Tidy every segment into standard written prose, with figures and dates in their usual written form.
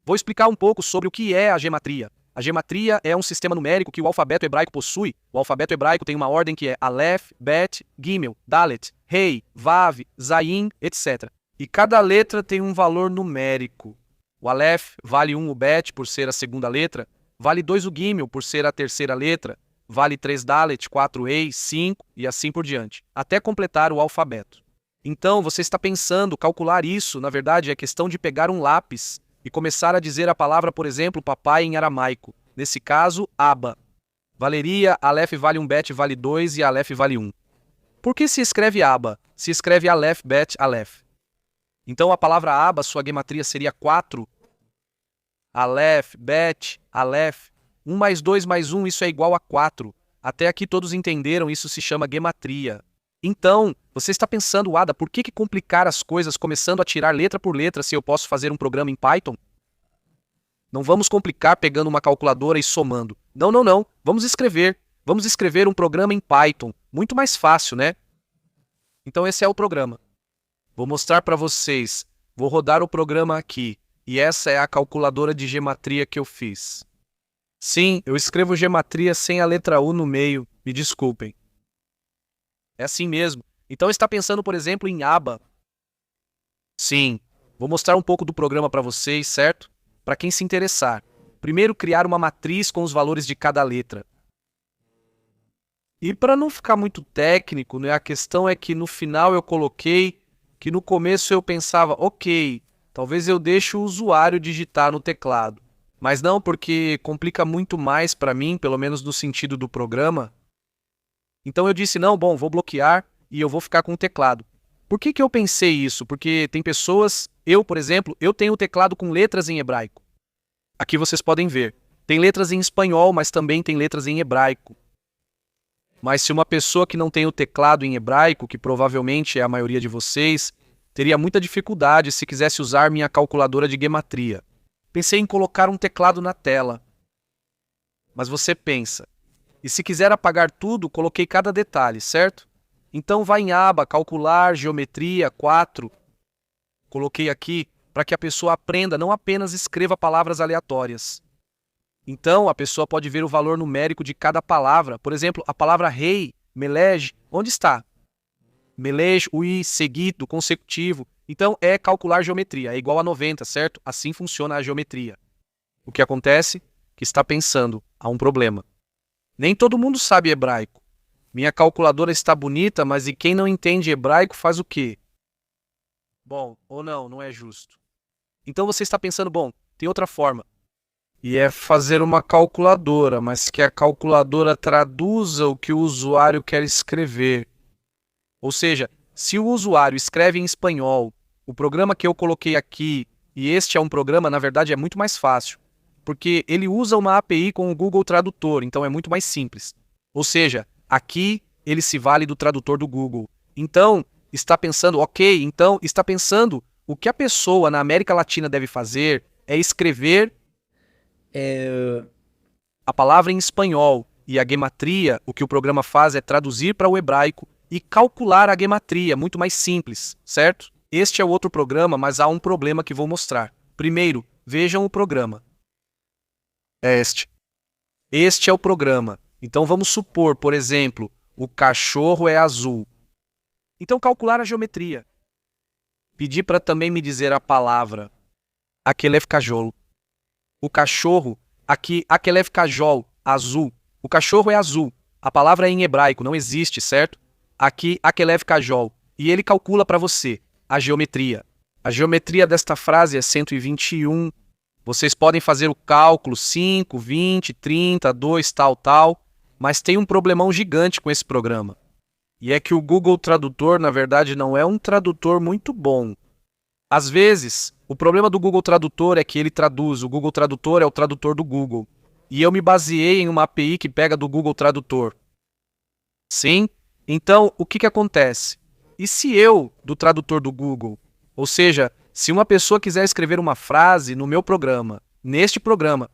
Vou explicar um pouco sobre o que é a gematria. A gematria é um sistema numérico que o alfabeto hebraico possui. O alfabeto hebraico tem uma ordem que é Aleph, Bet, Gimel, Dalet, Rei, Vav, Zayin, etc. E cada letra tem um valor numérico. O Aleph vale 1 o Bet por ser a segunda letra, vale 2 o Gimel por ser a terceira letra, vale 3 Dalet, 4 Rei, 5 e assim por diante, até completar o alfabeto. Então, você está pensando, calcular isso, na verdade, é questão de pegar um lápis e começar a dizer a palavra, por exemplo, papai em aramaico. Nesse caso, Aba. Valeria, Aleph vale 1 Bet vale 2 e Aleph vale 1. Por que se escreve Aba? Se escreve Aleph, Bet, Aleph. Então, a palavra Aba, sua gematria seria 4. Aleph, Bet, Aleph. 1 mais 2 mais 1, isso é igual a 4. Até aqui todos entenderam, isso se chama gematria. Então, você está pensando, Ada, por que complicar as coisas começando a tirar letra por letra se eu posso fazer um programa em Python? Não vamos complicar pegando uma calculadora e somando. Não, não, não. Vamos escrever. Vamos escrever um programa em Python. Muito mais fácil, né? Então esse é o programa. Vou mostrar para vocês. Vou rodar o programa aqui. E essa é a calculadora de gematria que eu fiz. Sim, eu escrevo gematria sem a letra U no meio. Me desculpem. É assim mesmo. Então está pensando, por exemplo, em aba. Sim, vou mostrar um pouco do programa para vocês, certo? Para quem se interessar. Primeiro, criar uma matriz com os valores de cada letra. E para não ficar muito técnico, né, a questão é que no final eu coloquei que no começo eu pensava, ok, talvez eu deixe o usuário digitar no teclado. Mas não, porque complica muito mais para mim, pelo menos no sentido do programa. Então eu disse, não, bom, vou bloquear e eu vou ficar com o teclado. Por que eu pensei isso? Porque tem pessoas, eu, por exemplo, eu tenho o teclado com letras em hebraico. Aqui vocês podem ver. Tem letras em espanhol, mas também tem letras em hebraico. Mas se uma pessoa que não tem o teclado em hebraico, que provavelmente é a maioria de vocês, teria muita dificuldade se quisesse usar minha calculadora de gematria. Pensei em colocar um teclado na tela. Mas você pensa, e se quiser apagar tudo, coloquei cada detalhe, certo? Então vai em aba, calcular, geometria, 4. Coloquei aqui para que a pessoa aprenda, não apenas escreva palavras aleatórias. Então a pessoa pode ver o valor numérico de cada palavra. Por exemplo, a palavra rei, melej, onde está? Melej, ui, seguido, consecutivo. Então é calcular geometria, é igual a 90, certo? Assim funciona a geometria. O que acontece? Que está pensando, há um problema. Nem todo mundo sabe hebraico. Minha calculadora está bonita, mas e quem não entende hebraico faz o quê? Bom, ou não, não é justo. Então você está pensando, bom, tem outra forma. E é fazer uma calculadora, mas que a calculadora traduza o que o usuário quer escrever. Ou seja, se o usuário escreve em espanhol, o programa que eu coloquei aqui, e este é um programa, na verdade é muito mais fácil, porque ele usa uma API com o Google Tradutor, então é muito mais simples. Ou seja, aqui ele se vale do tradutor do Google. Então, está pensando, ok, então está pensando o que a pessoa na América Latina deve fazer é escrever a palavra em espanhol, e a gematria, o que o programa faz é traduzir para o hebraico e calcular a gematria, muito mais simples, certo? Este é o outro programa, mas há um problema que vou mostrar. Primeiro, vejam o programa. É este. Este é o programa. Então vamos supor, por exemplo, o cachorro é azul. Então calcular a geometria. Pedi para também me dizer a palavra Akelef Kajol. O cachorro, aqui, Akelef Kajol, azul. O cachorro é azul. A palavra é em hebraico, não existe, certo? Aqui, Akelef Kajol. E ele calcula para você a geometria. A geometria desta frase é 121. Vocês podem fazer o cálculo 5, 20, 30, 2, tal. Mas tem um problemão gigante com esse programa. E é que o Google Tradutor, na verdade, não é um tradutor muito bom. Às vezes, o problema do Google Tradutor é que ele traduz. O Google Tradutor é o tradutor do Google. E eu me baseei em uma API que pega do Google Tradutor. Sim? Então, o que acontece? E se eu, do tradutor do Google, ou seja, se uma pessoa quiser escrever uma frase no meu programa, neste programa,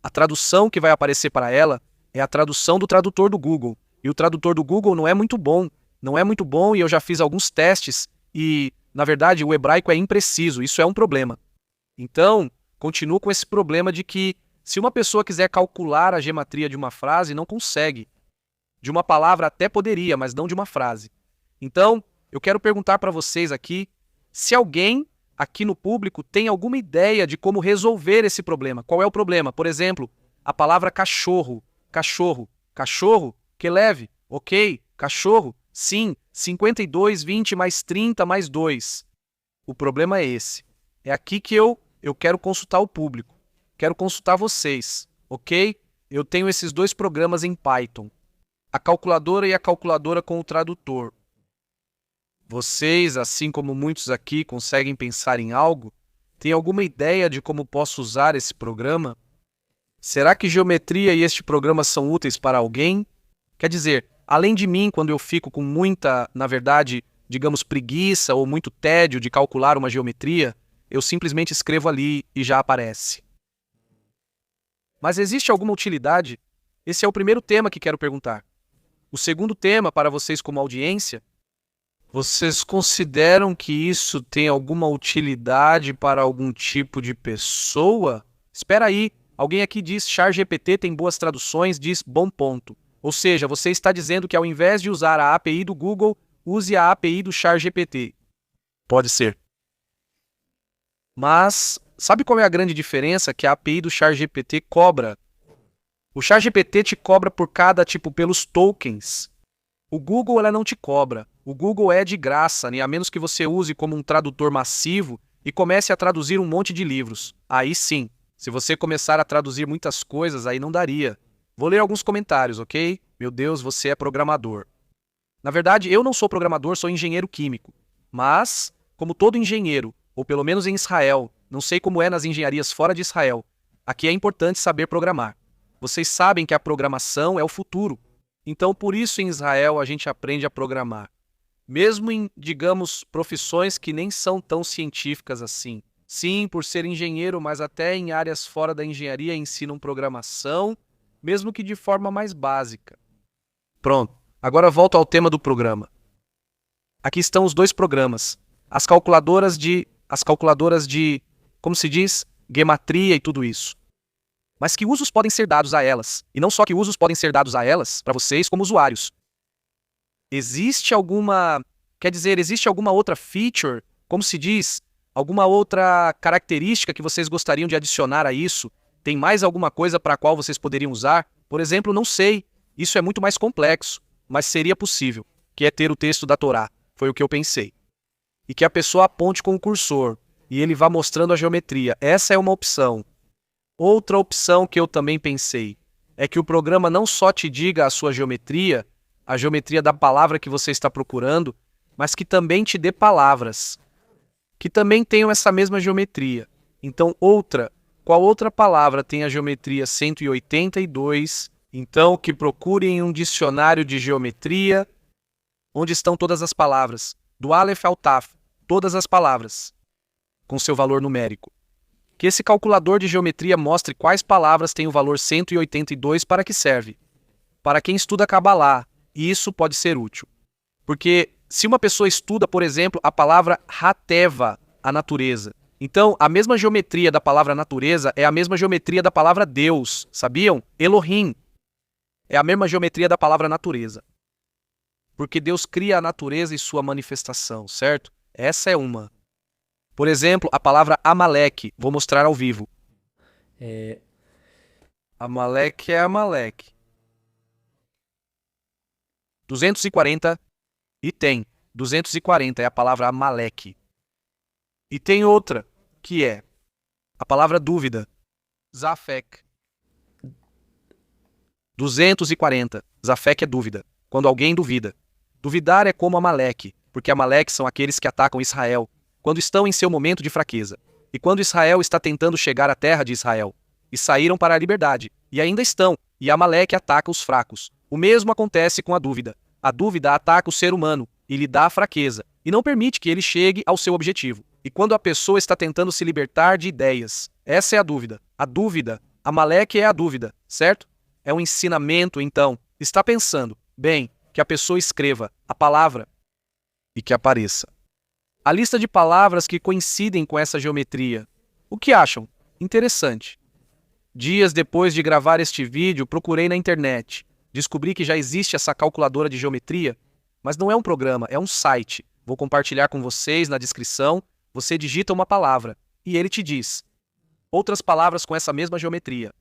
a tradução que vai aparecer para ela é a tradução do tradutor do Google. E o tradutor do Google não é muito bom. Não é muito bom e eu já fiz alguns testes e Na verdade, o hebraico é impreciso, isso é um problema. Então, continuo com esse problema de que se uma pessoa quiser calcular a gematria de uma frase, não consegue. De uma palavra até poderia, mas não de uma frase. Então, eu quero perguntar para vocês aqui se alguém aqui no público tem alguma ideia de como resolver esse problema. Qual é o problema? Por exemplo, a palavra cachorro. Cachorro. Cachorro? Que leve. Ok. Cachorro? Sim. 52, 20 mais 30 mais 2. O problema é esse. É aqui que eu quero consultar o público. Quero consultar vocês. Ok? Eu tenho esses dois programas em Python. A calculadora e a calculadora com o tradutor. Vocês, assim como muitos aqui, conseguem pensar em algo? Tem alguma ideia de como posso usar esse programa? Será que geometria e este programa são úteis para alguém? Quer dizer, além de mim, quando eu fico com muita, na verdade, digamos, preguiça ou muito tédio de calcular uma geometria, eu simplesmente escrevo ali e já aparece. Mas existe alguma utilidade? Esse é o primeiro tema que quero perguntar. O segundo tema, para vocês como audiência, vocês consideram que isso tem alguma utilidade para algum tipo de pessoa? Espera aí, alguém aqui diz ChatGPT tem boas traduções, diz bom ponto. Ou seja, você está dizendo que ao invés de usar a API do Google, use a API do ChatGPT. Pode ser. Mas sabe qual é a grande diferença que a API do ChatGPT cobra? O ChatGPT te cobra por cada pelos tokens. O Google ela não te cobra. O Google é de graça, né? A menos que você use como um tradutor massivo e comece a traduzir um monte de livros. Aí sim, se você começar a traduzir muitas coisas, aí não daria. Vou ler alguns comentários, ok? Meu Deus, você é programador. Na verdade, eu não sou programador, sou engenheiro químico. Mas, como todo engenheiro, ou pelo menos em Israel, não sei como é nas engenharias fora de Israel, aqui é importante saber programar. Vocês sabem que a programação é o futuro. Então, por isso em Israel a gente aprende a programar. Mesmo em, digamos, profissões que nem são tão científicas assim. Sim, por ser engenheiro, mas até em áreas fora da engenharia ensinam programação, mesmo que de forma mais básica. Pronto, agora volto ao tema do programa. Aqui estão os dois programas. As calculadoras de, como se diz, gematria e tudo isso. Mas que usos podem ser dados a elas? E não só que usos podem ser dados a elas, para vocês como usuários. Existe alguma outra feature, como se diz, alguma outra característica que vocês gostariam de adicionar a isso? Tem mais alguma coisa para a qual vocês poderiam usar? Por exemplo, não sei, isso é muito mais complexo, mas seria possível, que é ter o texto da Torá, foi o que eu pensei. E que a pessoa aponte com o cursor, e ele vá mostrando a geometria. Essa é uma opção. Outra opção que eu também pensei é que o programa não só te diga a sua geometria, a geometria da palavra que você está procurando, mas que também te dê palavras que também tenham essa mesma geometria. Então, qual outra palavra tem a geometria 182? Então, que procure em um dicionário de geometria, onde estão todas as palavras, do Aleph ao Taf, todas as palavras, com seu valor numérico. Que esse calculador de geometria mostre quais palavras têm o valor 182 para que serve. Para quem estuda Kabbalah, isso pode ser útil. Porque se uma pessoa estuda, por exemplo, a palavra Hateva, a natureza, então a mesma geometria da palavra natureza é a mesma geometria da palavra Deus, sabiam? Elohim é a mesma geometria da palavra natureza. Porque Deus cria a natureza e sua manifestação, certo? Essa é uma. Por exemplo, a palavra Amaleque, vou mostrar ao vivo. Amaleque é Amaleque. 240 e tem. 240 é a palavra Amaleque. E tem outra, que é a palavra dúvida. Zafek. 240. Zafek é dúvida. Quando alguém duvida. Duvidar é como Amaleque, porque Amaleque são aqueles que atacam Israel quando estão em seu momento de fraqueza. E quando Israel está tentando chegar à terra de Israel. E saíram para a liberdade. E ainda estão. E Amaleque ataca os fracos. O mesmo acontece com a dúvida. A dúvida ataca o ser humano e lhe dá a fraqueza. E não permite que ele chegue ao seu objetivo. E quando a pessoa está tentando se libertar de ideias. Essa é a dúvida. A dúvida. Amaleque é a dúvida, certo? É um ensinamento, então. Está pensando. Bem, que a pessoa escreva a palavra e que apareça. a lista de palavras que coincidem com essa geometria. O que acham? Interessante. Dias depois de gravar este vídeo, procurei na internet. Descobri que já existe essa calculadora de geometria, mas não é um programa, é um site. Vou compartilhar com vocês na descrição. Você digita uma palavra e ele te diz outras palavras com essa mesma geometria.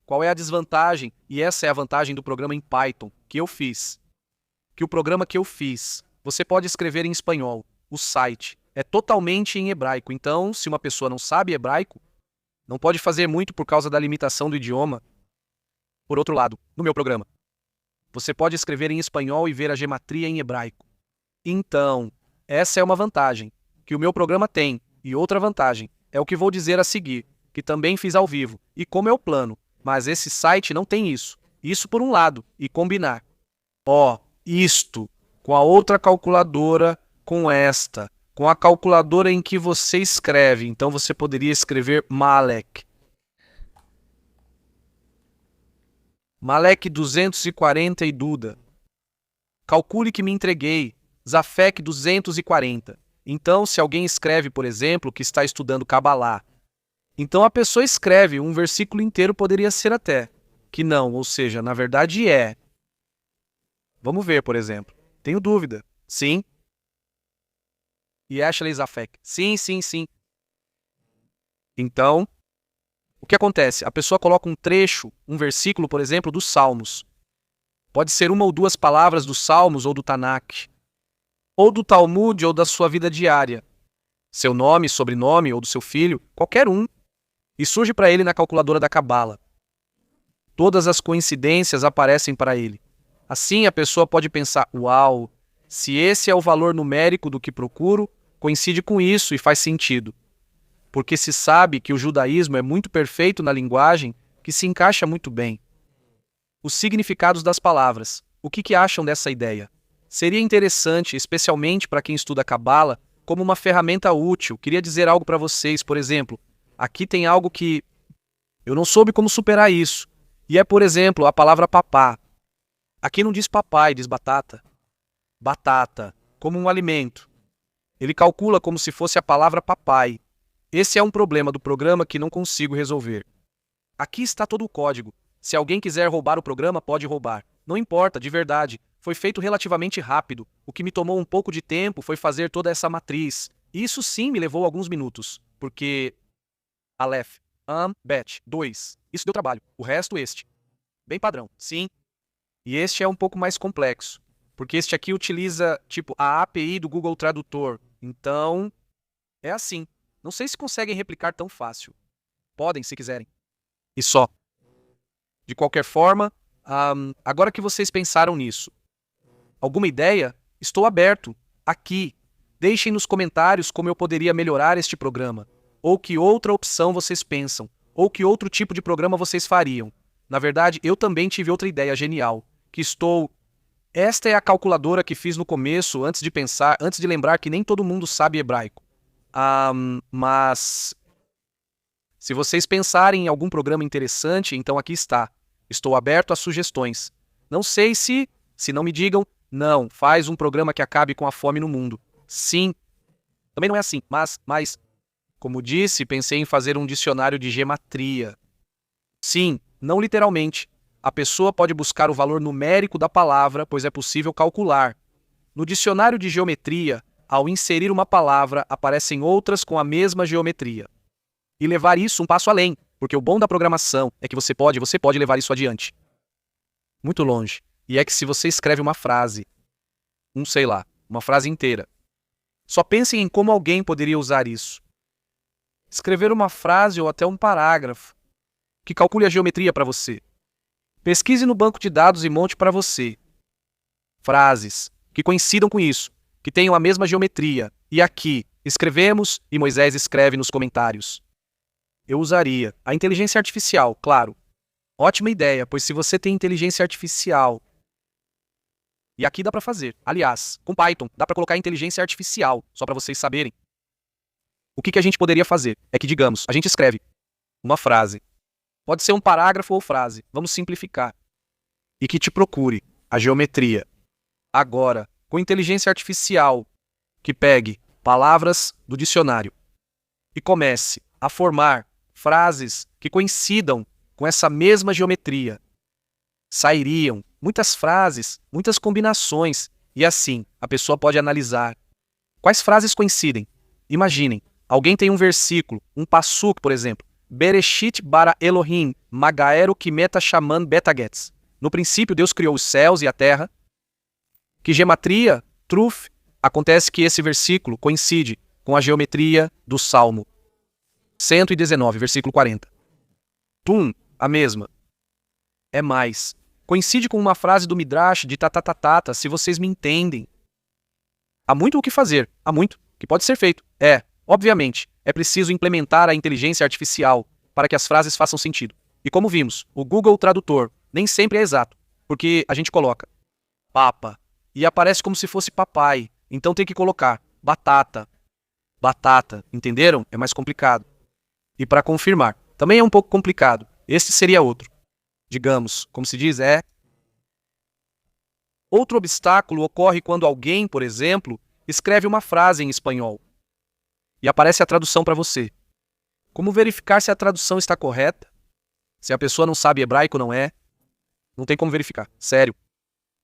Qual é a desvantagem? E essa é a vantagem do programa em Python que eu fiz. Que o programa que eu fiz, você pode escrever em espanhol. O site é totalmente em hebraico. Então, se uma pessoa não sabe hebraico, não pode fazer muito por causa da limitação do idioma. Por outro lado, no meu programa, você pode escrever em espanhol e ver a geometria em hebraico. Então, essa é uma vantagem que o meu programa tem. E outra vantagem é o que vou dizer a seguir, que também fiz ao vivo, e como é o plano. Mas esse site não tem isso. Isso por um lado, e combinar. Isto, com a outra calculadora, com esta, com a calculadora em que você escreve. Então você poderia escrever Malek. Malek 240 e Duda. Calcule que me entreguei. Zafek 240. Então, se alguém escreve, por exemplo, que está estudando Kabbalah, então a pessoa escreve um versículo inteiro, poderia ser até que não, ou seja, na verdade é. Vamos ver, por exemplo. Tenho dúvida. Sim. E Ashley Zafek. Sim, sim, sim. Então, o que acontece? A pessoa coloca um trecho, um versículo, por exemplo, dos Salmos. Pode ser uma ou duas palavras dos Salmos ou do Tanakh, ou do Talmud ou da sua vida diária. Seu nome, sobrenome ou do seu filho, qualquer um. E surge para ele na calculadora da Cabala. Todas as coincidências aparecem para ele. Assim, a pessoa pode pensar, uau, se esse é o valor numérico do que procuro, coincide com isso e faz sentido. Porque se sabe que o judaísmo é muito perfeito na linguagem, que se encaixa muito bem. Os significados das palavras. O que acham dessa ideia? Seria interessante, especialmente para quem estuda Cabala, como uma ferramenta útil. Queria dizer algo para vocês, por exemplo, aqui tem algo que eu não soube como superar isso. E é, por exemplo, a palavra papá. Aqui não diz papai, diz batata. Batata, como um alimento. Ele calcula como se fosse a palavra papai. Esse é um problema do programa que não consigo resolver. Aqui está todo o código. Se alguém quiser roubar o programa, pode roubar. Não importa, de verdade. Foi feito relativamente rápido. O que me tomou um pouco de tempo foi fazer toda essa matriz. E isso sim me levou alguns minutos. Porque Aleph, Bet, 2. Isso deu trabalho. O resto este. Bem padrão, sim. E este é um pouco mais complexo. Porque este aqui utiliza, tipo, a API do Google Tradutor. Então, é assim. Não sei se conseguem replicar tão fácil. Podem, se quiserem. E só. De qualquer forma, agora que vocês pensaram nisso, alguma ideia? Estou aberto. Aqui. Deixem nos comentários como eu poderia melhorar este programa. Ou que outra opção vocês pensam. Ou que outro tipo de programa vocês fariam. Na verdade, eu também tive outra ideia genial. Esta é a calculadora que fiz no começo, antes de lembrar que nem todo mundo sabe hebraico. Mas se vocês pensarem em algum programa interessante, então aqui está. Estou aberto a sugestões. Não sei se não me digam, não, faz um programa que acabe com a fome no mundo. Sim. Também não é assim, mas, como disse, pensei em fazer um dicionário de gematria. Sim, não literalmente. A pessoa pode buscar o valor numérico da palavra, pois é possível calcular. No dicionário de geometria, ao inserir uma palavra, aparecem outras com a mesma geometria. E levar isso um passo além, porque o bom da programação é que você pode levar isso adiante. Muito longe. E é que se você escreve uma frase, uma frase inteira, só pensem em como alguém poderia usar isso. Escrever uma frase ou até um parágrafo que calcule a geometria para você. Pesquise no banco de dados e monte para você frases que coincidam com isso, que tenham a mesma geometria. E aqui, escrevemos e Moisés escreve nos comentários. Eu usaria a inteligência artificial, claro. Ótima ideia, pois se você tem inteligência artificial... E aqui dá para fazer. Aliás, com Python, dá para colocar inteligência artificial, só para vocês saberem. O que a gente poderia fazer é que, digamos, a gente escreve uma frase. Pode ser um parágrafo ou frase. Vamos simplificar. E que te procure a geometria. Agora, com inteligência artificial, que pegue palavras do dicionário e comece a formar frases que coincidam com essa mesma geometria. Sairiam muitas frases, muitas combinações, e assim a pessoa pode analisar. Quais frases coincidem? Imaginem, alguém tem um versículo, um passuk, por exemplo. Bereshit bara Elohim, magaero kimeta shaman betagetz. No princípio, Deus criou os céus e a terra. Que gematria, truf, acontece que esse versículo coincide com a geometria do Salmo 119, versículo 40. Tum, a mesma. É mais. Coincide com uma frase do Midrash de tatatatata, se vocês me entendem. Há muito o que fazer, há muito que pode ser feito. Obviamente, é preciso implementar a inteligência artificial para que as frases façam sentido. E como vimos, o Google Tradutor nem sempre é exato, porque a gente coloca papa e aparece como se fosse papai, então tem que colocar batata. Batata, entenderam? É mais complicado. E para confirmar, também é um pouco complicado. Este seria outro. Digamos, como se diz, Outro obstáculo ocorre quando alguém, por exemplo, escreve uma frase em espanhol e aparece a tradução para você. Como verificar se a tradução está correta? Se a pessoa não sabe hebraico, não tem como verificar. Sério.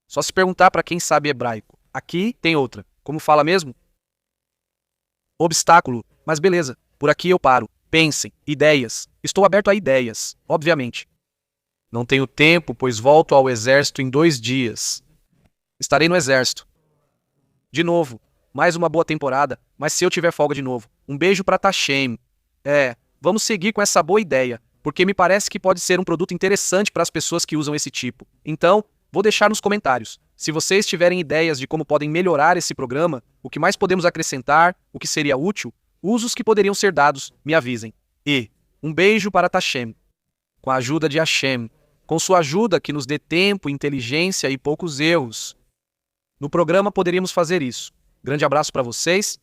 Só se perguntar para quem sabe hebraico. Aqui tem outra. Como fala mesmo? Obstáculo. Mas beleza, por aqui eu paro. Pensem. Ideias. Estou aberto a ideias, obviamente. Não tenho tempo, pois volto ao exército em 2 dias. Estarei no exército. De novo, mais uma boa temporada, mas se eu tiver folga de novo. Um beijo pra Tashem. Vamos seguir com essa boa ideia, porque me parece que pode ser um produto interessante para as pessoas que usam esse tipo. Então, vou deixar nos comentários. Se vocês tiverem ideias de como podem melhorar esse programa, o que mais podemos acrescentar, o que seria útil, usos que poderiam ser dados, me avisem. E um beijo para Tashem. Com a ajuda de Hashem. Com sua ajuda que nos dê tempo, inteligência e poucos erros. No programa poderíamos fazer isso. Grande abraço para vocês